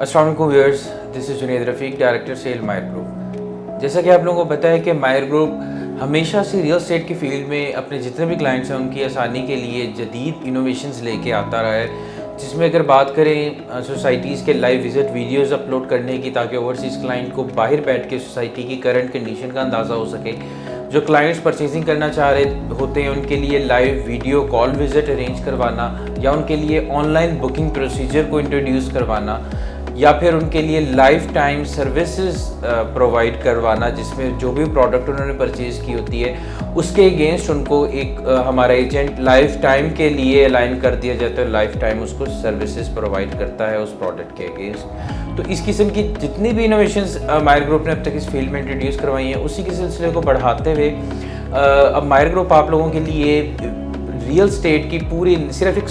अस्सलाम वालेकुम viewers, this is Junaid Rafiq, director सेल मायर ग्रुप। जैसा कि आप लोगों को पता है कि मायर ग्रुप हमेशा से रियल एस्टेट की फील्ड में अपने जितने भी क्लाइंट्स हैं उनकी आसानी के लिए जदीद इनोवेशंस लेके आता रहा है, जिसमें अगर बात करें सोसाइटीज़ के लाइव विज़िट वीडियोज़ अपलोड करने की, ताकि ओवरसीज़ क्लाइंट को बाहर बैठ के सोसाइटी की करंट कंडीशन का अंदाज़ा हो सके। जो क्लाइंट्स परचेजिंग करना चाह रहे होते हैं उनके लिए live video call visit arrange करवाना, या उनके लिए ऑनलाइन बुकिंग प्रोसीजर को इंट्रोड्यूस करवाना, या फिर उनके लिए लाइफ टाइम सर्विसेज प्रोवाइड करवाना, जिसमें जो भी प्रोडक्ट उन्होंने परचेज़ की होती है उसके अगेंस्ट उनको एक हमारा एजेंट लाइफ टाइम के लिए अलाइन कर दिया जाता है। लाइफ टाइम उसको सर्विसेज प्रोवाइड करता है उस प्रोडक्ट के अगेंस्ट। तो इस किस्म की जितनी भी इनोवेशंस मायर ग्रुप ने अब तक इस फील्ड में इंट्रोड्यूस करवाई हैं, उसी के सिलसिले को बढ़ाते हुए अब मायर ग्रुप आप लोगों के लिए रियल स्टेट की पूरी, सिर्फ एक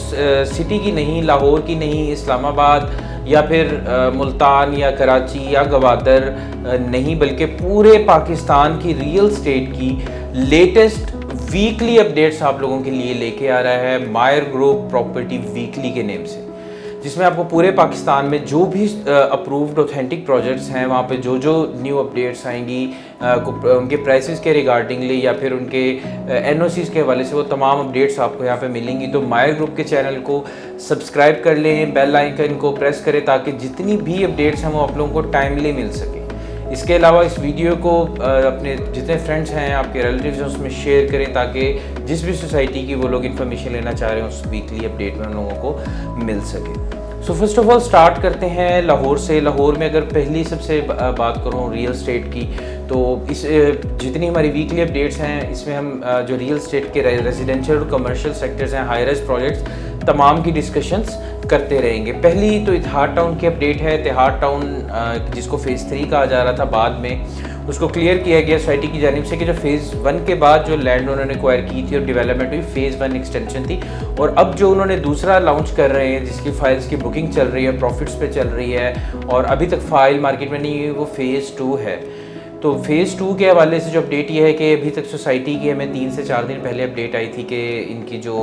सिटी की नहीं, लाहौर की नहीं, इस्लामाबाद या फिर मुल्तान या कराची या गवादर नहीं, बल्कि पूरे पाकिस्तान की रियल स्टेट की लेटेस्ट वीकली अपडेट्स आप लोगों के लिए लेके आ रहा है मायर ग्रुप प्रॉपर्टी वीकली के नेम से, जिसमें आपको पूरे पाकिस्तान में जो भी अप्रूव्ड ऑथेंटिक प्रोजेक्ट्स हैं वहाँ पे जो जो न्यू अपडेट्स आएंगी उनके प्राइसेस के रिगार्डिंगली या फिर उनके एनओसीज के हवाले से, वो तमाम अपडेट्स आपको यहाँ पे मिलेंगी। तो मायर ग्रुप के चैनल को सब्सक्राइब कर लें, बेल आइकन को प्रेस करें, ताकि जितनी भी अपडेट्स हैं वो आप लोगों को टाइमली मिल सके। इसके अलावा इस वीडियो को अपने जितने फ्रेंड्स हैं, आपके रिलेटिव्स हैं, उसमें शेयर करें, ताकि जिस भी सोसाइटी की वो लोग इन्फॉर्मेशन लेना चाह रहे हैं उस वीकली अपडेट में उन लोगों को मिल सके। So first of all start करते हैं लाहौर से। लाहौर में अगर पहली सबसे बात करूँ रियल स्टेट की, तो इस जितनी हमारी वीकली अपडेट्स हैं इसमें हम जो रियल स्टेट के रेजिडेंशियल और कमर्शियल सेक्टर्स हैं, हाई राइज प्रोजेक्ट्स, तमाम की डिस्कशंस करते रहेंगे। पहली तो इतिहाद टाउन की अपडेट है। इतिहाद टाउन जिसको फ़ेज़ 3 कहा जा रहा था, बाद में उसको क्लियर किया गया सोसाइटी की जानिब से कि जो फ़ेज़ 1 के बाद जो लैंड उन्होंने एक्वायर की थी और डेवलपमेंट हुई, फ़ेज़ 1 एक्सटेंशन थी, और अब जो उन्होंने दूसरा लॉन्च कर रहे हैं जिसकी फ़ाइल्स की बुकिंग चल रही है, प्रॉफिट्स पे चल रही है और अभी तक फ़ाइल मार्केट में नहीं हुई, वो फ़ेज़ 2 है। तो फ़ेज़ 2 के हवाले से जो अपडेट ये है कि अभी तक सोसाइटी की हमें 3 से 4 दिन पहले अपडेट आई थी कि इनकी जो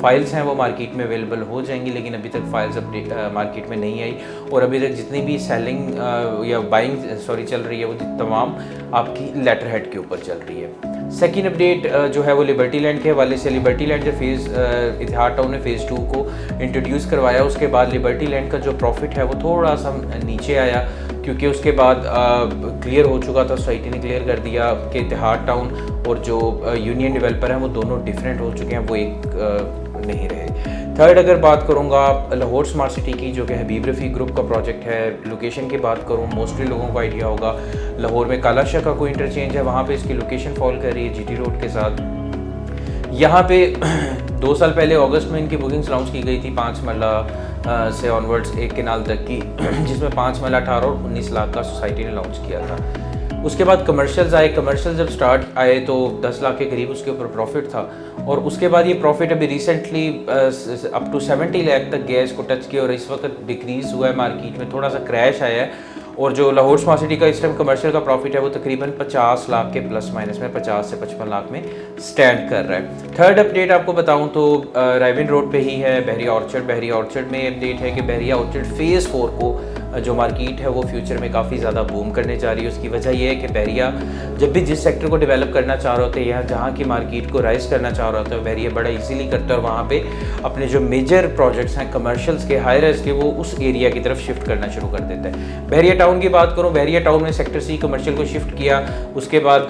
फाइल्स हैं वो मार्केट में अवेलेबल हो जाएंगी, लेकिन अभी तक फाइल्स अपडेट मार्केट में नहीं आई, और अभी तक जितनी भी सेलिंग या बाइंग चल रही है वो तमाम आपकी लेटर हेड के ऊपर चल रही है। सेकेंड अपडेट जो है वो लिबर्टी लैंड के हवाले से। लिबर्टी लैंड जो इतिहाद टाउन ने फ़ेज़ 2 को इंट्रोड्यूस करवाया, उसके बाद लिबर्टी लैंड का जो प्रॉफिट है वो थोड़ा सा नीचे आया, क्योंकि उसके बाद क्लियर हो चुका था, सोसाइटी ने क्लियर कर दिया कि इतिहाद टाउन और जो यूनियन डेवलपर हैं वो दोनों डिफरेंट हो चुके हैं, वो एक नहीं रहे। थर्ड अगर बात करूँगा लाहौर स्मार्ट सिटी की, जो कि हबीब रफ़ीक ग्रुप का प्रोजेक्ट है। लोकेशन की बात करूँ, मोस्टली लोगों को आइडिया होगा लाहौर में कालाशाह का कोई इंटरचेंज है, वहाँ पे इसकी लोकेशन फॉल कर रही है जीटी रोड के साथ। यहाँ पे 2 साल पहले अगस्त में इनकी बुकिंग्स लॉन्च की गई थी 5 मरला से ऑनवर्ड्स एक केनाल तक की, जिसमें 5 मरला 18 और 19 लाख का सोसाइटी ने लॉन्च किया था। उसके बाद कमर्शियल्स आए। कमर्शियल जब स्टार्ट आए तो 10 लाख के करीब उसके ऊपर प्रॉफिट था, और उसके बाद ये प्रॉफिट अभी रिसेंटली अप टू 70 लाख तक गया, इसको टच किया, और इस वक्त डिक्रीज़ हुआ है मार्केट में, थोड़ा सा क्रैश आया है। और जो लाहौर स्मार्ट सिटी का इस टाइम कमर्शियल का प्रॉफिट है वो तकरीबन 50 लाख के प्लस माइनस में 50 से 55 लाख में स्टैंड कर रहा है। थर्ड अपडेट आपको बताऊं तो रायविन रोड पे ही है, बहरिया ऑर्चर्ड। बहरिया ऑर्चर्ड में अपडेट है कि बहरिया ऑर्चर्ड फ़ेज़ 4 को जो मार्केट है वो फ्यूचर में काफ़ी ज़्यादा बूम करने जा रही है। उसकी वजह यह है कि बहरिया जब भी जिस सेक्टर को डेवलप करना चाह रहे होते हैं या जहाँ की मार्केट को राइज करना चाह रहा होता है, बहरिया बड़ा इजीली करता है, और वहाँ पे अपने जो मेजर प्रोजेक्ट्स हैं कमर्शियल्स के, हाई राइज के, वो उस एरिया की तरफ शिफ्ट करना शुरू कर देता है। बहरिया टाउन की बात करूँ, बहरिया टाउन में सेक्टर सी कमर्शियल को शिफ्ट किया, उसके बाद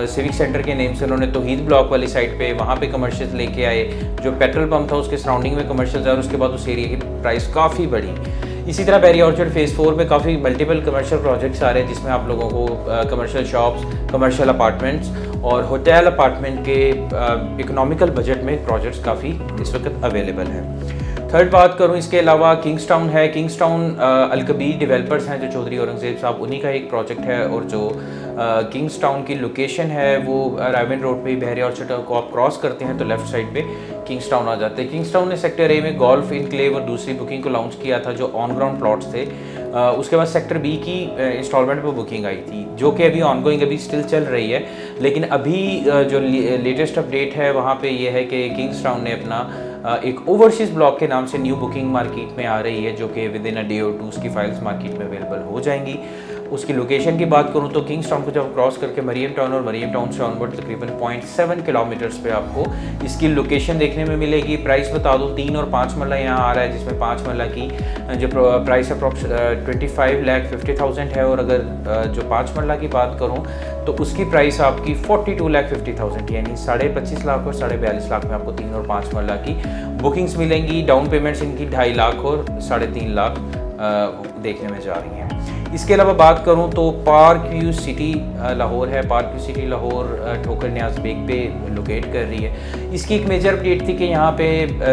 सिविक सेंटर के नेम से उन्होंने तौहीद ब्लॉक वाली साइड पे वहाँ पे कमर्शियल लेके आए, जो पेट्रोल पंप था उसके सराउंडिंग में कमर्शियल आए, और उसके बाद उस एरिया की प्राइस काफ़ी बढ़ी। इसी तरह बहरिया ऑर्चर्ड फ़ेज़ 4 में काफ़ी मल्टीपल कमर्शियल प्रोजेक्ट्स आ रहे हैं, जिसमें आप लोगों को कमर्शियल शॉप्स, कमर्शियल अपार्टमेंट्स और होटल अपार्टमेंट के इकोनॉमिकल बजट में प्रोजेक्ट्स काफ़ी इस वक्त अवेलेबल हैं। थर्ड बात करूं, इसके अलावा किंग्स टाउन है। किंग्स टाउन अलकबीर डेवलपर्स हैं जो चौधरी औरंगज़ेब साहब, उन्हीं का एक प्रोजेक्ट है, और जो किंग्स टाउन की लोकेशन है वो रायविन रोड पे बहरिया ऑर्चर्ड को आप क्रॉस करते हैं तो लेफ्ट साइड पे किंग्स टाउन आ जाते हैं। किंग्स टाउन ने सेक्टर ए में गोल्फ इनक्लेव और दूसरी बुकिंग को लॉन्च किया था, जो ऑन ग्राउंड प्लॉट्स थे उसके बाद सेक्टर बी की इंस्टॉलमेंट पे बुकिंग आई थी, जो कि अभी ऑनगोइंग अभी स्टिल चल रही है। लेकिन अभी जो लेटेस्ट अपडेट है वहाँ पे ये है कि किंग्स टाउन ने अपना एक ओवरसीज़ ब्लॉक के नाम से न्यू बुकिंग मार्केट में आ रही है, जो कि विद इन अ डे और टू उसकी फाइल्स मार्केट में अवेलेबल हो जाएंगी। उसकी लोकेशन की बात करूं तो किंग्स टाउन को जब क्रॉस करके मरियम टाउन और मरियम टाउन से ऑनवर्ड तकरीबन 0.7 किलोमीटर्स पे आपको इसकी लोकेशन देखने में मिलेगी। प्राइस बता दूं 3 और 5 मरला यहाँ आ रहा है, जिसमें 5 मरला की जो प्राइस अप्रॉक्स 25,50,000 है, और अगर जो 5 मरला की बात करूँ तो उसकी प्राइस आपकी 42,50,000 यानी 25.5 लाख और 42.5 लाख में आपको 3 और 5 मरला की बुकिंग्स मिलेंगी। डाउन पेमेंट्स इनकी 2.5 लाख और 3.5 लाख देखने में जा रही हैं। इसके अलावा बात करूं तो पार्क व्यू सिटी लाहौर है। पार्क व्यू सिटी लाहौर ठोकर न्याज बेग पे लोकेट कर रही है। इसकी एक मेजर अपडेट थी कि यहाँ पे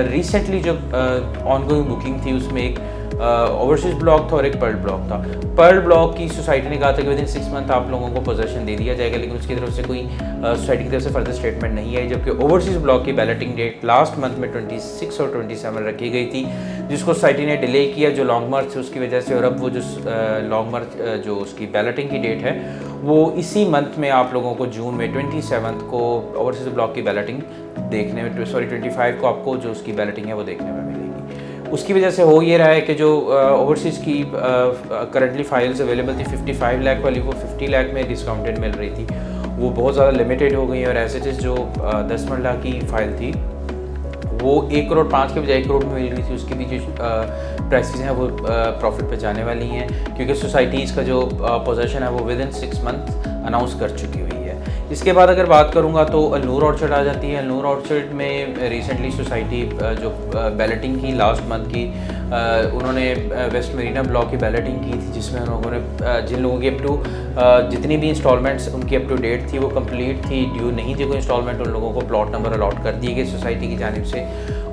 रिसेंटली जो ऑनगोइंग बुकिंग थी उसमें एक ओवरसीज ब्लॉक था और एक पर्ल ब्लॉक था। पर्ल ब्लॉक की सोसाइटी ने कहा था कि विद इन 6 मंथ आप लोगों को पोजेशन दे दिया जाएगा, लेकिन उसकी तरफ से कोई सोसाइटी की तरफ से फर्दर स्टेटमेंट नहीं आई। जबकि ओवरसीज ब्लॉक की बैलेटिंग डेट लास्ट मंथ में 26 और 27 रखी गई थी, जिसको सोसाइटी ने डिले किया जो लॉन्ग मार्च है उसकी वजह से। और अब वो जो लॉन्ग मार्च जो उसकी बैलेटिंग की डेट है वो इसी मंथ में आप लोगों को जून में 27 को ओवरसीज ब्लॉक की बैलेटिंग देखने में 25 को आपको जो उसकी बैलेटिंग है वो देखने में मिलेगी। उसकी वजह से हो ये रहा है कि जो ओवरसीज़ की करंटली फाइल्स अवेलेबल थी 55 लाख वाली, वो 50 लाख में डिस्काउंटेड मिल रही थी, वो बहुत ज़्यादा लिमिटेड हो गई। और एज इट इज़ जो 10 मरला की फ़ाइल थी वो 1 करोड़ 5 के बजाय 1 करोड़ में मिल रही थी। उसकी भी जो प्राइसेस हैं वो प्रॉफिट पे जाने वाली हैं, क्योंकि सोसाइटीज़ का जो पोजेशन है वो विद इन 6 मंथ अनाउंस कर चुकी हुई है। इसके बाद अगर बात करूंगा तो अलनूर ऑर्चर्ड आ जाती है। अलनूर ऑर्चर्ड में रिसेंटली सोसाइटी जो बैलेटिंग की लास्ट मंथ की उन्होंने वेस्ट मरीना ब्लॉक की बैलेटिंग की थी, जिसमें उन लोगों ने जिन लोगों की अप टू जितनी भी इंस्टॉलमेंट्स उनकी अप टू डेट थी वो कंप्लीट थी, ड्यू नहीं थी कोई इंस्टॉलमेंट, उन लोगों को प्लॉट नंबर अलॉट कर दिए गए सोसाइटी की जानिब से।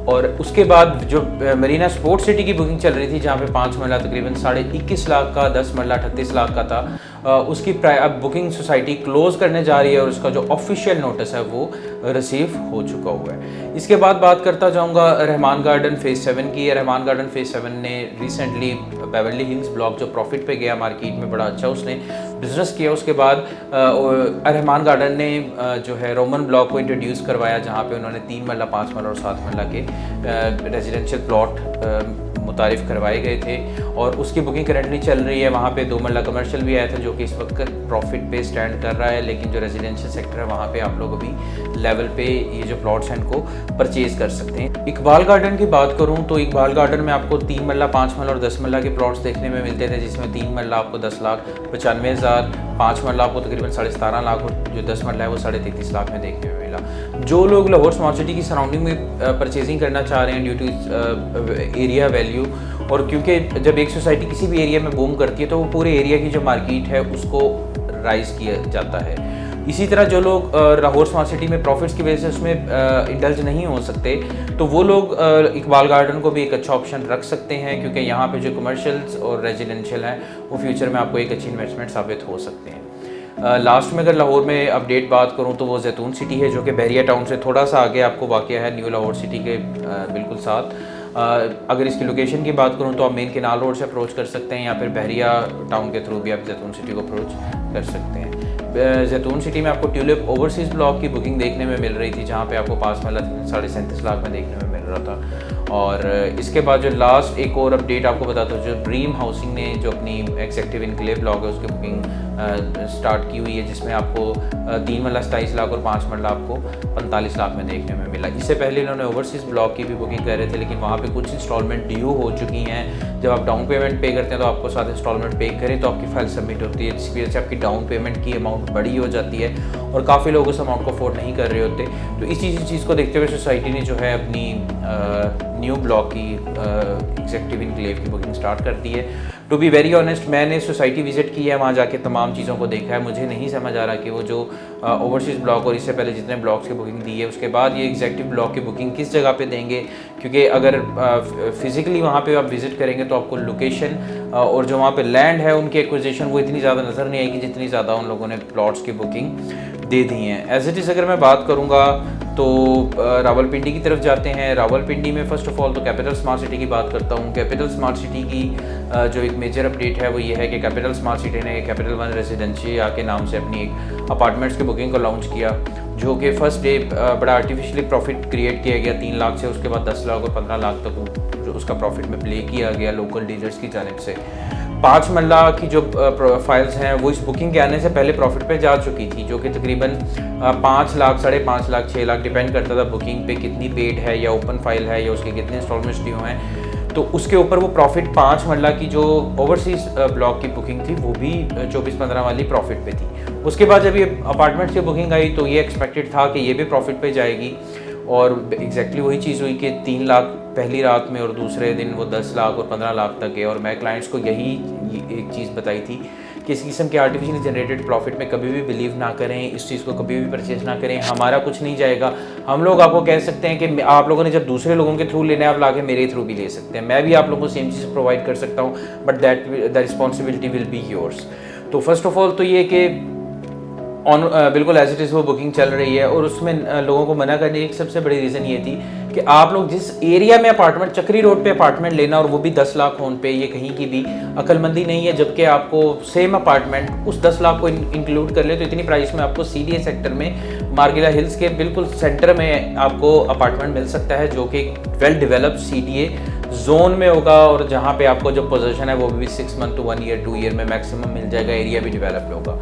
और उसके बाद जो मरीना स्पोर्ट्स सिटी की बुकिंग चल रही थी जहाँ पे 5 मरला तकरीबन 21.5 लाख का, 10 मरला 38 लाख का था, उसकी अब बुकिंग सोसाइटी क्लोज़ करने जा रही है और उसका जो ऑफिशियल नोटिस है वो रिसीव हो चुका हुआ है। इसके बाद बात करता जाऊँगा रहमान गार्डन फेज़ 7 की। रहमान गार्डन फेज़ 7 ने रिसेंटली बेवर्ली हिल्स ब्लॉक जो प्रॉफिट पे गया मार्केट में, बड़ा अच्छा उसने बिजनेस किया। उसके बाद रहमान गार्डन ने जो है रोमन ब्लॉक को इंट्रोड्यूस करवाया, जहाँ पे उन्होंने 3 मरला, 5 मरला और 7 मरला के रेजिडेंशियल प्लॉट मुतारिफ़ करवाए गए थे और उसकी बुकिंग करंटली चल रही है। वहाँ पे 2 मरला कमर्शियल भी आया था जो कि इस वक्त प्रॉफिट पे स्टैंड कर रहा है, लेकिन जो रेजिडेंशियल सेक्टर है वहाँ पे आप लोग अभी लेवल पे ये जो प्लॉट्स हैं इनको परचेज़ कर सकते हैं। इकबाल गार्डन की बात करूँ तो इकबाल गार्डन में आपको 3 मरला, 5 मरला और 10 मरला के प्लॉट्स देखने में मिलते थे, जिसमें 3 मरला आपको 10,95,000, 5 मरला आपको तकरीबन 17.5 लाख और जो 10 मरला है वो 33.5 लाख में देखने में मिला। जो लोग लाहौर स्मार्ट सिटी की सराउंडिंग में परचेजिंग करना चाह रहे हैं ड्यू टू एरिया वैल्यू, और क्योंकि जब एक सोसाइटी किसी भी एरिया में बूम करती है तो वो पूरे एरिया की जो मार्केट है उसको राइज किया जाता है। इसी तरह जो लोग लाहौर स्मार्ट सिटी में प्रॉफिट्स की वजह से उसमें इंडल्ज नहीं हो सकते तो वो लोग इकबाल गार्डन को भी एक अच्छा ऑप्शन रख सकते हैं, क्योंकि यहाँ पे जो कमर्शियल्स और रेजिडेंशियल हैं वो फ्यूचर में आपको एक अच्छी इन्वेस्टमेंट साबित हो सकते हैं। लास्ट में अगर लाहौर में अपडेट बात करूँ तो वो जैतून सिटी है, जो कि बहरिया टाउन से थोड़ा सा आगे आपको वाक़ है, न्यू लाहौर सिटी के बिल्कुल साथ। अगर इसकी लोकेशन की बात करूँ तो आप मेन केनाल रोड से अप्रोच कर सकते हैं या फिर बहरिया टाउन के थ्रू भी आप जैतून सिटी को अप्रोच कर सकते हैं। जैतून सिटी में आपको ट्यूलिप ओवरसीज़ ब्लॉक की बुकिंग देखने में मिल रही थी, जहाँ पे आपको 5 मरला 37.5 लाख में देखने में मिल रहा था। और इसके बाद जो लास्ट एक और अपडेट आपको बताता हूँ, जो ड्रीम हाउसिंग ने जो अपनी एग्जेक्टिव इनक्लेव ब्लॉक है उसकी बुकिंग स्टार्ट की हुई है, जिसमें आपको 3 मरला 27 लाख और 5 मरला आपको 45 लाख में देखने में मिला। इससे पहले इन्होंने ओवरसीज़ ब्लॉक की भी बुकिंग कर रहे थे, लेकिन वहाँ पे कुछ इंस्टॉलमेंट ड्यू हो चुकी हैं। जब आप डाउन पेमेंट पे करते हैं तो आपको साथ इंस्टॉलमेंट पे करें तो आपकी फाइल सबमिट होती है, जिसकी वजह से आपकी डाउन पेमेंट की अमाउंट बड़ी हो जाती है और काफ़ी लोग उस अमाउंट को अफोर्ड नहीं कर रहे होते। तो इसी चीज़ को देखते हुए सोसाइटी ने जो है अपनी न्यू ब्लॉक की एग्जेक्टिव इनक्लेव की बुकिंग स्टार्ट कर दी है। टू बी वेरी ऑनेस्ट, मैंने सोसाइटी विजिट की है, वहाँ जाके तमाम चीज़ों को देखा है, मुझे नहीं समझ आ रहा कि वो जो ओवरसीज़ ब्लॉक और इससे पहले जितने ब्लॉक्स की बुकिंग दी है उसके बाद ये एग्जेक्टिव ब्लॉक की बुकिंग किस जगह पे देंगे, क्योंकि अगर फिज़िकली वहाँ पे आप विज़िट करेंगे तो आपको लोकेशन और जो वहाँ पे लैंड है उनकी एक्विजिशन वो इतनी ज़्यादा नज़र नहीं आएगी जितनी ज़्यादा उन लोगों ने प्लॉट्स की बुकिंग दे दी हैं। एज इट इज़ अगर मैं बात करूँगा तो रावलपिंडी की तरफ जाते हैं। रावलपिंडी में फ़र्स्ट ऑफ ऑल तो कैपिटल स्मार्ट सिटी की बात करता हूँ। कैपिटल स्मार्ट सिटी की जो एक मेजर अपडेट है वो ये है कि कैपिटल स्मार्ट सिटी ने कैपिटल वन रेजिडेंशिया के नाम से अपनी एक अपार्टमेंट्स की बुकिंग को लॉन्च किया, जो कि फ़र्स्ट डे बड़ा आर्टिफिशियली प्रॉफिट क्रिएट किया गया 3 लाख से, उसके बाद 10 लाख और 15 लाख तक जो उसका प्रॉफिट में प्ले किया गया लोकल डीलर्स की जानिब से। 5 मरला की जो फाइल्स हैं वो इस बुकिंग के आने से पहले प्रॉफिट पे जा चुकी थी, जो कि तकरीबन 5 लाख, 5.5 लाख, 6 लाख डिपेंड करता था बुकिंग पे कितनी पेड है या ओपन फाइल है या उसके कितने इंस्टॉलमेंट्स ड्यू हैं। तो उसके ऊपर वो प्रॉफिट 5 मरला की जो ओवरसीज़ ब्लॉक की बुकिंग थी वो भी 24-15 वाली प्रॉफिट पे थी। उसके बाद जब ये अपार्टमेंट्स की बुकिंग आई तो ये एक्सपेक्टेड था कि ये भी प्रॉफिट पे जाएगी, और एग्जैक्टली वही चीज़ हुई कि 3 लाख पहली रात में और दूसरे दिन वो 10 लाख और 15 लाख तक है। और मैं क्लाइंट्स को यही एक चीज़ बताई थी कि इस किस्म के आर्टिफिशियल जनरेटेड प्रॉफिट में कभी भी बिलीव ना करें, इस चीज़ को कभी भी परचेज ना करें, हमारा कुछ नहीं जाएगा। हम लोग आपको कह सकते हैं कि आप लोगों ने जब दूसरे लोगों के थ्रू लेना है आप लाके मेरे थ्रू भी ले सकते हैं, मैं भी आप लोगों को सेम चीज़ प्रोवाइड कर सकता हूँ, but that the responsibility will be yours. तो फर्स्ट ऑफ ऑल तो ये कि बिल्कुल एज इट इज़ वो बुकिंग चल रही है, और उसमें लोगों को मना करने की एक सबसे बड़ी रीज़न ये थी कि आप लोग जिस एरिया में अपार्टमेंट, चक्री रोड पे अपार्टमेंट लेना और वो भी 10 लाख होन पे, ये कहीं की भी अक्लमंदी नहीं है। जबकि आपको सेम अपार्टमेंट उस 10 लाख को इंक्लूड कर ले तो इतनी प्राइस में आपको CDA सेक्टर में मार्गिला हिल्स के बिल्कुल सेंटर में आपको अपार्टमेंट मिल सकता है, जो कि वेल डेवलप्ड CDA जोन में होगा, और जहाँ पे आपको जो पोजीशन है वो भी 6 मंथ to 1 year 2 year में मैक्सिमम मिल जाएगा, एरिया भी डेवलप्ड होगा।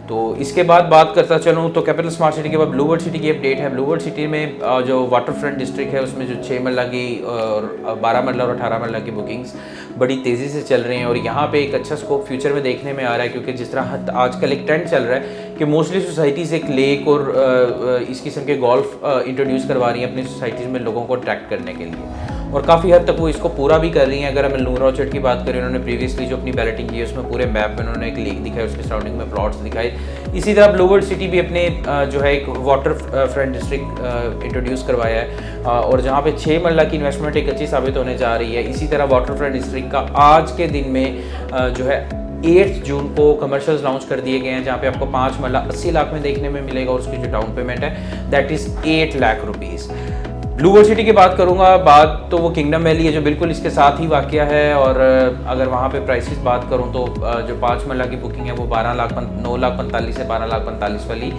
तो इसके बाद बात करता चलूँ तो कैपिटल स्मार्ट सिटी के बाद ब्लू वर्ल्ड सिटी की अपडेट है। ब्लू वर्ल्ड सिटी में जो वाटर फ्रंट डिस्ट्रिक्ट है उसमें जो 6 मरला की और 12 मरला और 18 मरला की बुकिंग्स बड़ी तेज़ी से चल रही हैं, और यहाँ पे एक अच्छा स्कोप फ्यूचर में देखने में आ रहा है, क्योंकि जिस तरह आजकल एक ट्रेंड चल रहा है कि मोस्टली सोसाइटीज़ एक लेक और इस किस्म के गोल्फ इंट्रोड्यूस करवा रही हैं अपनी सोसाइटीज़ में लोगों को अट्रैक्ट करने के लिए, और काफ़ी हद तक वो इसको पूरा भी कर रही हैं। अगर हम नूर ऑर्चर्ड की बात करें, उन्होंने प्रीवियसली जो अपनी बैलेटिंग की है उसमें पूरे मैप में उन्होंने एक लेक दिखाई, उसके सराउंडिंग में प्लॉट्स दिखाए। इसी तरह ब्लू वर्ल्ड सिटी भी अपने जो है एक वाटर फ्रंट डिस्ट्रिक्ट इंट्रोड्यूस करवाया है, और जहाँ पे 6 मरला की इन्वेस्टमेंट एक अच्छी साबित होने जा रही है। इसी तरह वाटर फ्रंट डिस्ट्रिक्ट का आज के दिन में जो है 8 जून को कमर्शियल्स लॉन्च कर दिए गए हैं, जहाँ पे आपको 5 मरला 80 लाख में देखने में मिलेगा, और उसकी जो डाउन पेमेंट है that is 8 lakh rupees. Blue world city की बात करूंगा, बात तो वो किंगडम वैली है जो बिल्कुल इसके साथ ही वाक़या है, और अगर वहाँ पे प्राइसेस बात करूँ तो जो 5 मरला की बुकिंग है वो 9,45,000 से 12,45,000 वाली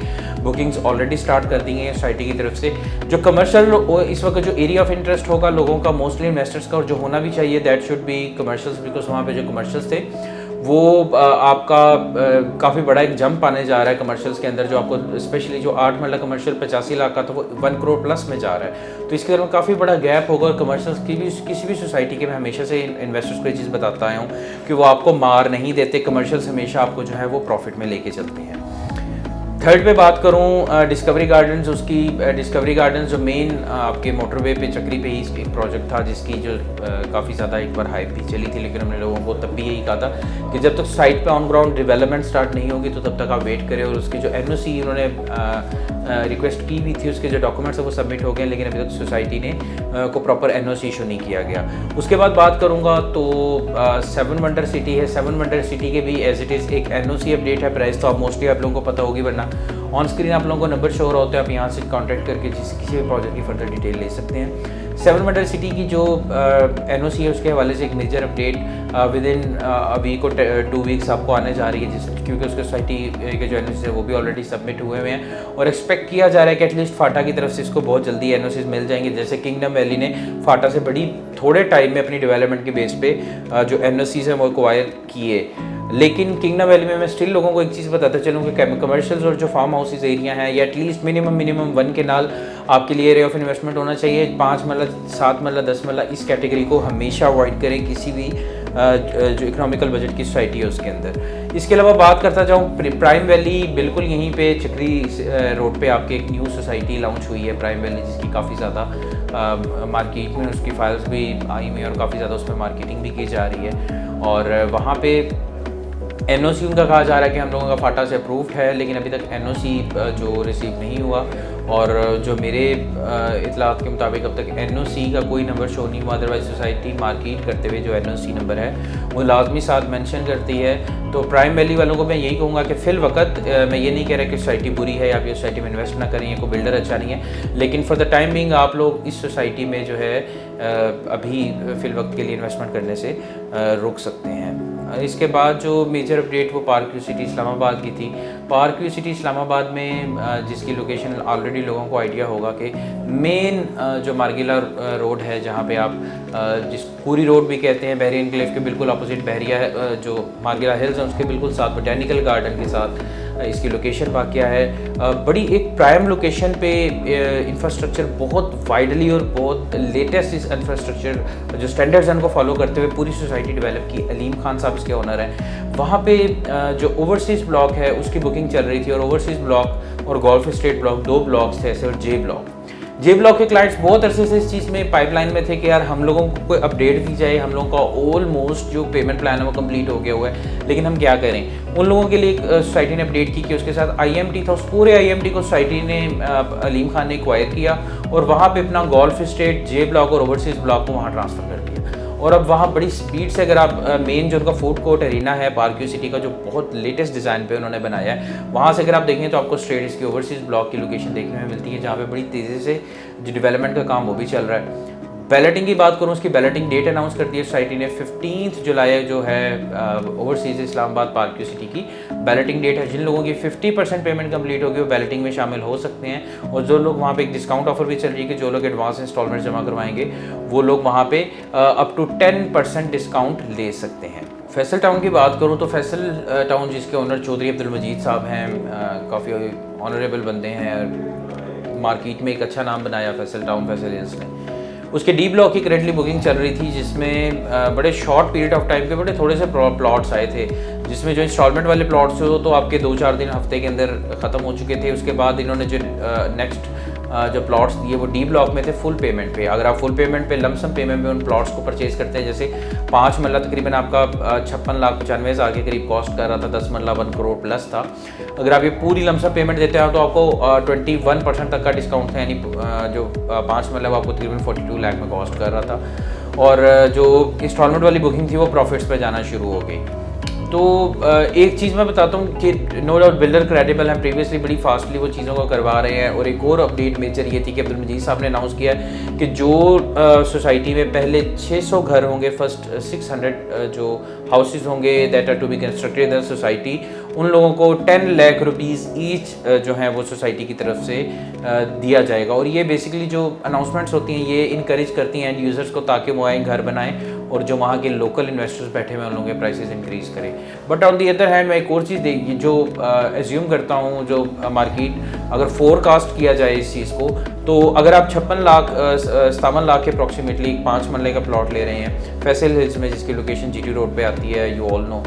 बुकिंग्स ऑलरेडी स्टार्ट कर दी गई हैं सोसाइटी की तरफ से। जो कमर्शियल इस वक्त जो एरिया ऑफ इंटरेस्ट होगा लोगों का, मोस्टली इन्वेस्टर्स का, और जो होना भी चाहिए that should be commercials, because वहाँ पे जो कमर्शियल्स थे वो आपका काफ़ी बड़ा एक जंप आने जा रहा है कमर्शियल्स के अंदर, जो आपको स्पेशली जो 8 मरला कमर्शियल 85 लाख का था वो 1 करोड़ प्लस में जा रहा है। तो इसके अंदर काफ़ी बड़ा गैप होगा, और कमर्शियल्स की भी किसी भी सोसाइटी के मैं हमेशा से इन्वेस्टर्स को ये चीज़ बताता आया हूँ कि वो आपको मार नहीं देते, कमर्शियल्स हमेशा आपको जो है वो प्रॉफिट में लेके चलते हैं। थर्ड पे बात करूँ डिस्कवरी गार्डन्स, उसकी डिस्कवरी गार्डन्स जो मेन आपके मोटरवे पे चक्री पे ही एक प्रोजेक्ट था, जिसकी जो काफ़ी ज़्यादा एक बार हाइप भी चली थी, लेकिन हमने लोगों को तब भी यही कहा था कि जब तक साइट पे ऑन ग्राउंड डेवलपमेंट स्टार्ट नहीं होगी तो तब तक आप वेट करें। और उसकी जो NOC उन्होंने रिक्वेस्ट की भी थी, उसके जो डॉक्यूमेंट्स है वो सबमिट हो गए, लेकिन अभी तक सोसाइटी ने को प्रॉपर NOC इशू नहीं किया गया। उसके बाद बात करूँगा तो 7 वंडर सिटी है। 7 वंडर सिटी के भी एज इट इज़ एक NOC अपडेट है। प्राइस तो आप मोस्टली आप लोगों को पता होगी, वरना ऑन स्क्रीन आप लोगों को नंबर शो हो रहा होता है, आप यहाँ से कांटेक्ट करके किसी भी प्रोजेक्ट की फर्दर डिटेल ले सकते हैं। 7 वंडर सिटी की जो NOC है उसके हवाले से एक major update within week और 2 वीक्स आपको आने जा रही है, क्योंकि उसके सोसाइटी के जो NOC है वो भी ऑलरेडी सबमिट हुए हुए हैं, और एक्सपेक्ट किया जा रहा है कि एटलीस्ट फाटा की तरफ से इसको बहुत जल्दी NOCs मिल जाएंगे। जैसे किंगडम वैली ने फाटा से बड़ी थोड़े टाइम में अपनी डेवलपमेंट के बेस पे जो NOCs हैं वो एक्वायर किए। लेकिन किंगडम वैली में मैं स्टिल लोगों को एक चीज़ बताता चलूँ कि कमर्शियल्स और जो फार्म हाउसेज एरिया हैं, या एटलीस्ट मिनिमम 1 केनाल आपके लिए एरिया ऑफ इन्वेस्टमेंट होना चाहिए। 5 मरला 7 मरला 10 मरला इस कैटेगरी को हमेशा अवॉइड करें किसी भी जो इकोनॉमिकल बजट की सोसाइटी है उसके अंदर। इसके अलावा बात करता जाऊँ प्राइम वैली, बिल्कुल यहीं पे चक्री रोड पे आपके एक न्यू सोसाइटी लॉन्च हुई है प्राइम वैली, जिसकी काफ़ी ज़्यादा मार्केट में उसकी फाइल्स भी आई हुई हैं और काफ़ी ज़्यादा उस पर मार्केटिंग भी की जा रही है। और वहाँ पे NOC उनका कहा जा रहा है कि हम लोगों का फाटा से अप्रूव्ड है, लेकिन अभी तक NOC जो रिसीव नहीं हुआ, और जो मेरे इतलात के मुताबिक अब तक NOC का कोई नंबर शो नहीं हुआ। अदरवाइज सोसाइटी मार्केट करते हुए जो NOC नंबर है वो लाजमी साथ मेंशन करती है। तो प्राइम वैली वालों को मैं यही कहूँगा कि फ़िल वक्त मैं ये नहीं कह रहा कि सोसाइटी बुरी है या आप ये सोसाइटी में इन्वेस्ट ना करें या कोई बिल्डर अच्छा नहीं है, लेकिन फॉर द टाइम बिंग आप लोग इस सोसाइटी में जो है अभी फ़िल वक्त के लिए इन्वेस्टमेंट करने से रोक सकते हैं। इसके बाद जो मेजर अपडेट वो पार्क व्यू सिटी इस्लामाबाद की थी। पार्क व्यू सिटी इस्लामाबाद में जिसकी लोकेशन ऑलरेडी लोगों को आइडिया होगा कि मेन जो मार्गिला रोड है, जहाँ पे आप जिस पूरी रोड भी कहते हैं, बहरिया एनक्लेव के बिल्कुल अपोजिट बहरिया है, जो मार्गिला हिल्स हैं उसके बिल्कुल साथ बोटेनिकल गार्डन के साथ इसकी लोकेशन वाक़या है। बड़ी एक प्राइम लोकेशन पे इंफ्रास्ट्रक्चर बहुत वाइडली और बहुत लेटेस्ट इस इंफ्रास्ट्रक्चर जो स्टैंडर्ड्स हैं उनको फॉलो करते हुए पूरी सोसाइटी डेवलप की। अलीम खान साहब इसके ओनर हैं। वहाँ पे जो ओवरसीज़ ब्लॉक है उसकी बुकिंग चल रही थी और ओवरसीज़ ब्लॉक और गोल्फ स्टेट ब्लॉक 2 ब्लॉक्स थे ऐसे, और जे ब्लॉक के क्लाइंट्स बहुत अरसे से इस चीज़ में पाइपलाइन में थे कि यार हम लोगों को कोई अपडेट दी जाए, हम लोगों का ऑलमोस्ट जो पेमेंट प्लान है वो कंप्लीट हो गया हुआ है, लेकिन हम क्या करें। उन लोगों के लिए सोसाइटी ने अपडेट की कि उसके साथ IMT था, उस पूरे IMT को सोसाइटी ने अलीम खान ने एक्वायर किया और वहाँ पे अपना गोल्फ स्टेट, जे ब्लॉक और ओवरसीज़ ब्लॉक को वहाँ ट्रांसफ़र कर दिया। और अब वहाँ बड़ी स्पीड से अगर आप मेन जो उनका फूड कोर्ट एरिना है पार्क व्यू सिटी का, जो बहुत लेटेस्ट डिज़ाइन पे उन्होंने बनाया है, वहाँ से अगर आप देखें तो आपको स्ट्रेट इसकी ओवरसीज़ ब्लॉक की लोकेशन देखने में मिलती है, जहाँ पे बड़ी तेज़ी से जो डेवलपमेंट का काम वो भी चल रहा है। बैलेटिंग की बात करूँ, उसकी बैलेटिंग डेट अनाउंस कर दी है सोसाइटी ने। 15 जुलाई जो है overseas Islamabad park view city की बैलेटिंग डेट है। जिन लोगों की 50% पेमेंट कंप्लीट होगी वो बैलेटिंग में शामिल हो सकते हैं, और जो लोग वहाँ पे एक डिस्काउंट ऑफर भी चल रही है कि जो लोग एडवांस इंस्टॉलमेंट जमा करवाएंगे वो लोग वहाँ पे अप टू 10% डिस्काउंट ले सकते हैं। फैसल टाउन की बात करूँ तो फैसल टाउन जिसके ओनर चौधरी अब्दुल मजीद साहब हैं, काफ़ी ऑनरेबल बंदे हैं, मार्केट में एक अच्छा नाम बनाया फैसल टाउन फैसल हिल्स ने। उसके D ब्लॉक की करेंटली बुकिंग चल रही थी, जिसमें बड़े शॉर्ट पीरियड ऑफ टाइम के बड़े थोड़े से प्लॉट्स आए थे, जिसमें जो इंस्टॉलमेंट वाले प्लॉट्स थे तो आपके 2-4 दिन हफ्ते के अंदर ख़त्म हो चुके थे। उसके बाद इन्होंने जो नेक्स्ट जो प्लॉट्स दिए वो D ब्लॉक में थे फुल पेमेंट पे। अगर आप फुल पेमेंट पे लमसम पेमेंट पे उन प्लॉट्स को परचेज़ करते हैं, जैसे 5 मरला तकरीबन आपका 56,95,000 के करीब कॉस्ट कर रहा था, 10 मरला 1 करोड़ प्लस था। अगर आप ये पूरी लमसम पेमेंट देते हैं तो आपको 21% तक का डिस्काउंट था, यानी जो 5 मरला वो आपको तकरीबन 42 लाख में कॉस्ट कर रहा था। और जो इंस्टॉलमेंट वाली बुकिंग थी वो प्रॉफिट्स पे जाना शुरू हो गई। तो एक चीज़ मैं बताता हूँ कि नो डाउट बिल्डर क्रेडिबल हैं, प्रीवियसली बड़ी फास्टली वो चीज़ों को करवा रहे हैं। और एक और अपडेट मेजर ये थी कि अब्दुल मजीद साहब ने अनाउंस किया कि जो सोसाइटी में पहले 600 घर होंगे, फर्स्ट 600 जो हाउसेज होंगे that are to be constructed in the society, उन लोगों को 10 लाख रुपीज़ ईच जो हैं वो सोसाइटी की तरफ से दिया जाएगा। और ये बेसिकली जो अनाउंसमेंट्स होती हैं ये इनकरेज करती हैं एंड यूज़र्स को ताकि वो आए घर बनाएं और जो वहाँ के लोकल इन्वेस्टर्स बैठे हुए हैं उन लोगों के प्राइसेस इंक्रीज़ करें। But on the other hand मैं एक और चीज़ देखिए जो एज्यूम करता हूँ, जो मार्केट अगर फोरकास्ट किया जाए इस चीज़ को, तो अगर आप 57 लाख के अप्रॉक्सीमेटली 5 मरले का प्लॉट ले रहे हैं फैसल हिल्स में, जिसकी लोकेशन GT रोड पे आती है, यू ऑल नो,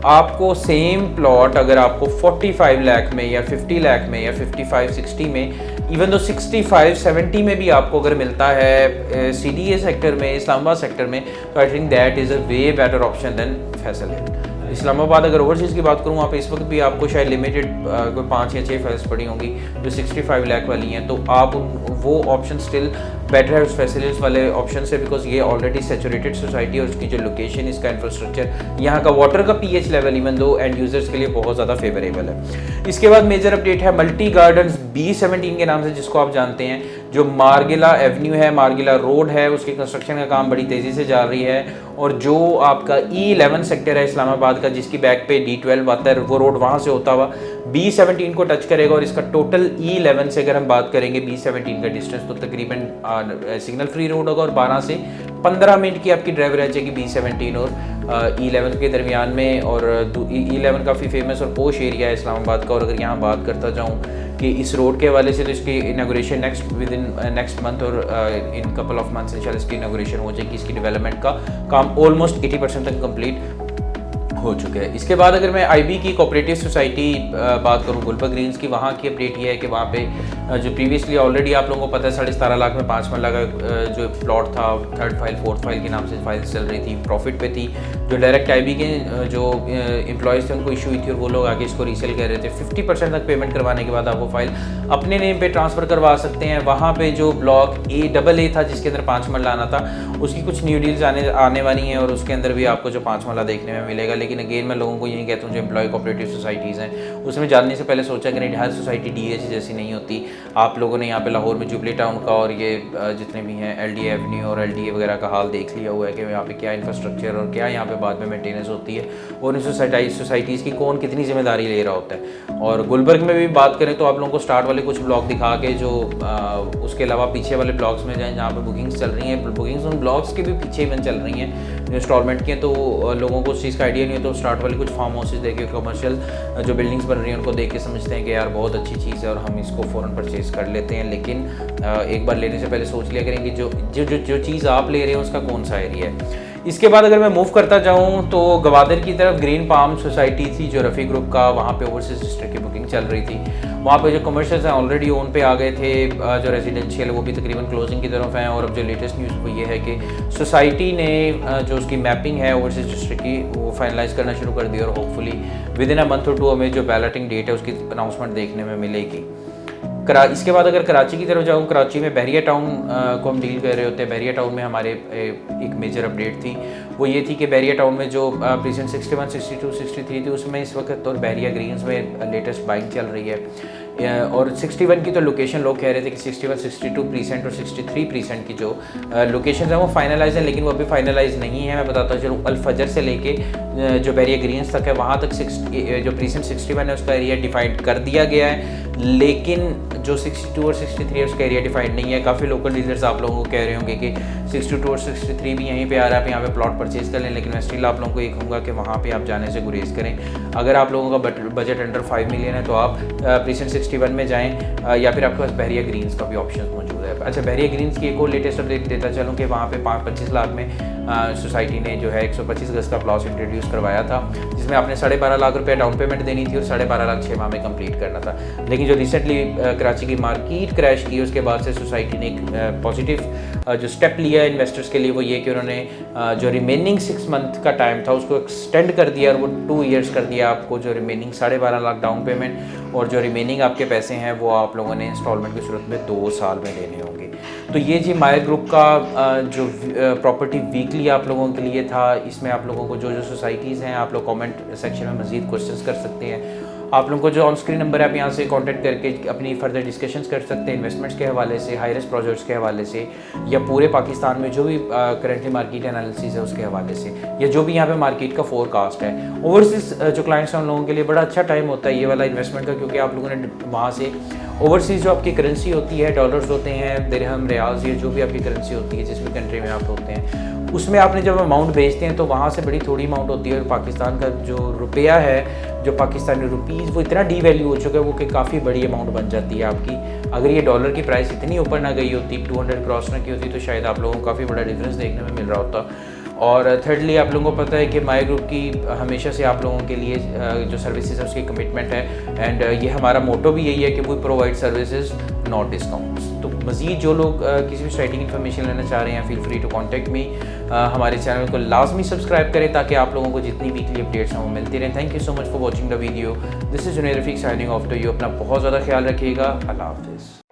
आपको सेम प्लॉट अगर आपको 45 लाख में या 50 लाख में या 55-60 में, इवन दो 65-70 में भी आपको अगर मिलता है CDA सेक्टर में, इस्लामाबाद सेक्टर में, तो I think that is a way better option than Faisal Hill. Islamabad अगर ओवरसीज़ की बात करूँ, वहाँ पे इस वक्त भी आपको शायद लिमिटेड कोई 5 या 6 फाइल्स पड़ी होंगी जो 65 लाख वाली हैं, तो आप वो ऑप्शन स्टिल बेटर है उस फैसिलिटीज़ वाले ऑप्शन से, बिकॉज ये ऑलरेडी सैचुरेटेड सोसाइटी और उसकी जो लोकेशन, इसका इंफ्रास्ट्रक्चर, यहाँ का वाटर का pH level even though end users के लिए बहुत ज़्यादा फेवरेबल है। इसके बाद मेजर अपडेट है मल्टी गार्डन्स B17 के नाम से, जिसको आप जानते हैं, जो मार्गिला एवेन्यू है, मार्गिला रोड है, उसकी कंस्ट्रक्शन का काम बड़ी तेज़ी से जा रही है। और जो आपका E11 सेक्टर है इस्लामाबाद का, जिसकी बैक पे D12 आता है, वो रोड वहाँ से होता हुआ B17 को टच करेगा। और इसका टोटल E11 से अगर हम बात करेंगे B17 का डिस्टेंस, तो तकरीबन सिग्नल फ्री रोड होगा और 12 से 15 मिनट की आपकी ड्राइव रह जाएगी B17 और E11 के दरमियान में। और E11 काफ़ी फेमस और पोश एरिया है इस्लामाबाद का। और अगर यहाँ बात करता जाऊँ कि इस रोड के हवाले से, तो इसकी inauguration with in next month और इन कपल ऑफ मंथ्स इंशाल्लाह इसकी इनागोरेशन हो जाएगी। इसकी डेवलपमेंट का काम ऑलमोस्ट 80% तक कंप्लीट हो चुके हैं। इसके बाद अगर मैं IB की कोऑपरेटिव सोसाइटी बात करूं, गुलबर्ग ग्रीन्स की, वहाँ की अपडेट ये है कि वहाँ पे जो प्रीवियसली ऑलरेडी आप लोगों को पता है 17.5 लाख में 5 मरला का जो प्लॉट था, थर्ड फाइल फोर्थ फाइल के नाम से फाइल चल रही थी, प्रॉफिट पे थी। जो डायरेक्ट IB के जो एम्प्लॉयज़ थे उनको इशू हुई थी और वो लोग आगे इसको रीसेल कर रहे थे। 50% तक पेमेंट करवाने के बाद आप वो फाइल अपने नेम पे ट्रांसफ़र करवा सकते हैं। वहाँ पे जो ब्लॉक AA था जिसके अंदर 5 मरला आना था, उसकी कुछ न्यू डील्स आने वाली हैं और उसके अंदर भी आपको जो 5 मरला देखने में मिलेगा। लेकिन अगेन मैं लोगों को यही कहता हूँ जो एम्प्लॉय कोऑपरेटिव सोसाइटीज़ हैं उसमें जानने से पहले सोचा करें हर सोसाइटी DH जैसी नहीं होती। आप लोगों ने यहाँ पे लाहौर में जुबली टाउन का और ये जितने भी हैं LDA एवेन्यू और LDA वगैरह का हाल देख लिया हुआ है कि यहाँ पे क्या इंफ्रास्ट्रक्चर और क्या यहाँ पे बाद में मेंटेनेंस होती है और इन सोसाइटीज़ की कौन कितनी जिम्मेदारी ले रहा होता है। और गुलबर्ग में भी बात करें तो आप लोगों को स्टार्ट वाले कुछ ब्लॉक दिखा के जो उसके अलावा पीछे वाले ब्लॉक्स में जाएँ जहाँ पर बुकिंग्स चल रही हैं, बुकिंग्स उन ब्लॉक्स के भी पीछे इवन चल रही हैं जो इंस्टॉलमेंट की हैं। तो लोगों को उस चीज़ का आइडिया नहीं है तो स्टार्ट वाले कुछ फार्म हाउसेज देखे, कमर्शियल जो बिल्डिंग्स बन रही हैं उनको देख के समझते हैं कि यार बहुत अच्छी चीज़ है और हम इसको फ़ौरन परचेज़ कर लेते हैं। लेकिन एक बार लेने से पहले सोच लिया करें कि जो चीज़ आप ले रहे हैं उसका कौन सा एरिया है। इसके बाद अगर मैं मूव करता जाऊँ तो गवादर की तरफ ग्रीन पाम सोसाइटी थी जो रफ़ी ग्रुप का, वहाँ पे ओवरसीज डिस्ट्रिक्ट की बुकिंग चल रही थी। वहाँ पे जो कमर्शियल्स हैं ऑलरेडी ओन पे आ गए थे, जो रेजिडेंशियल वो भी तकरीबन क्लोजिंग की तरफ हैं। और अब जो लेटेस्ट न्यूज़ वो ये है कि सोसाइटी ने जो उसकी मैपिंग है ओवरसीज डिस्ट्रिक्ट की वो फाइनलाइज़ करना शुरू कर दिया और hopefully with in a month और 2 हमें जो बैलेटिंग डेट है उसकी अनाउंसमेंट देखने में मिलेगी। इसके बाद अगर कराची की तरफ जाऊँ, कराची में बहरिया टाउन को हम डील कर रहे होते हैं। बहरिया टाउन में हमारे एक मेजर अपडेट थी, वो ये थी कि बहरिया टाउन में जो प्रीसेंट 61, 62, 63 थी उसमें इस वक्त और बहरिया ग्रीन्स में लेटेस्ट बाइंग चल रही है। और 61 की तो लोकेशन लोग कह रहे थे कि 61, 62% और 63% की जो लोकेशन है वो फाइनलाइज है, लेकिन वो अभी फाइनलाइज नहीं है। मैं बताता चलूँ अल-फजर से लेके जो बहरिया ग्रीन्स तक है वहाँ तक जो प्रीसेंट 61 है उसका एरिया डिफाइंड कर दिया गया है, लेकिन जो 62 और 63 है उसका एरिया डिफाइंड नहीं है। काफ़ी लोकल डीलर्स आप लोगों को कह रहे होंगे कि 62 और 63 भी यहीं पे आ रहा है, आप यहाँ पे प्लॉट परचेज़ कर लें। लेकिन मैं स्टिल आप लोगों को ये कहूँगा कि वहाँ पे आप जाने से गुरेज करें। अगर आप लोगों का बजट अंडर 5 मिलियन है तो आप प्रीसेंट 61 में जाएँ या फिर आपके पास बहरिया ग्रीन्स का भी ऑप्शन मौजूद है। अच्छा, बहरिया ग्रीन्स की एक और लेटेस्ट अपडेट देता चलूँ कि वहाँ पे 25 लाख में सोसाइटी ने जो है 125 गज का प्लॉट इंट्रोड्यूस करवाया था, जिसमें आपने 12.5 लाख रुपये डाउन पेमेंट देनी थी और 12.5 लाख 6 माह में कंप्लीट करना था। लेकिन जो रिसेंटली कराची की मार्केट क्रैश की उसके बाद से सोसाइटी ने एक पॉजिटिव जो स्टेप लिया इन्वेस्टर्स के लिए, वो ये कि उन्होंने जो रिमेनिंग 6 मंथ का टाइम था उसको एक्सटेंड कर दिया और वो 2 ईयर्स कर दिया। आपको जो रिमेनिंग 12.5 लाख डाउन पेमेंट और जो रिमेनिंग आपके पैसे हैं वो आप लोगों ने इंस्टॉलमेंट की सूरत में 2 साल में देने होंगे। तो ये जी मायर ग्रुप का जो प्रॉपर्टी वीकली आप लोगों के लिए था। इसमें आप लोगों को जो सोसाइटीज़ हैं आप लोग कमेंट सेक्शन में मज़ीद क्वेश्चंस कर सकते हैं। आप लोगों को जो ऑन स्क्रीन नंबर है आप यहाँ से कांटेक्ट करके अपनी फर्दर डिस्कशंस कर सकते हैं, इन्वेस्टमेंट्स के हवाले से, हाई रिस्क प्रोजेक्ट्स के हवाले से, या पूरे पाकिस्तान में जो भी करंटली मार्केट एनालिसिस है उसके हवाले से, या जो भी यहाँ पे मार्केट का फोरकास्ट है। ओवरसीज़ जो क्लाइंट्स हैं उन लोगों के लिए बड़ा अच्छा टाइम होता है ये वाला इन्वेस्टमेंट का, क्योंकि आप लोगों ने वहाँ से ओवरसीज़ जो आपकी करेंसी होती है, डॉलर्स होते हैं, दिरहम, रियाल्स, ये जो भी आपकी करेंसी होती है जिस भी कंट्री में आप होते हैं, उसमें आपने जब अमाउंट भेजते हैं तो वहाँ से बड़ी थोड़ी अमाउंट होती है। और पाकिस्तान का जो रुपया है, जो पाकिस्तानी रुपीज़, वो इतना डीवैल्यू हो चुका है वो कि काफ़ी बड़ी अमाउंट बन जाती है आपकी। अगर ये डॉलर की प्राइस इतनी ऊपर ना गई होती, 200 क्रॉस ना की होती, तो शायद आप लोगों को काफ़ी बड़ा डिफरेंस देखने में मिल रहा होता। और थर्डली आप लोगों को पता है कि मायर ग्रुप की हमेशा से आप लोगों के लिए जो सर्विसेज है उसकी कमिटमेंट है, एंड ये हमारा मोटो भी यही है कि we provide services not discounts. तो मज़ीद जो लोग किसी भी स्ट्राइटिंग इन्फॉर्मेशन लेना चाह रहे हैं, feel free to contact me. हमारे चैनल को लाजमी सब्सक्राइब करें ताकि आप लोगों को जितनी वीकली अपडेट्स हैं वो मिलती रहें। Thank you so much for watching the video. This is Junaid Rafiq signing off to you. अपना बहुत ज़्यादा ख्याल रखिएगा। अल्लाह हाफ़िज़।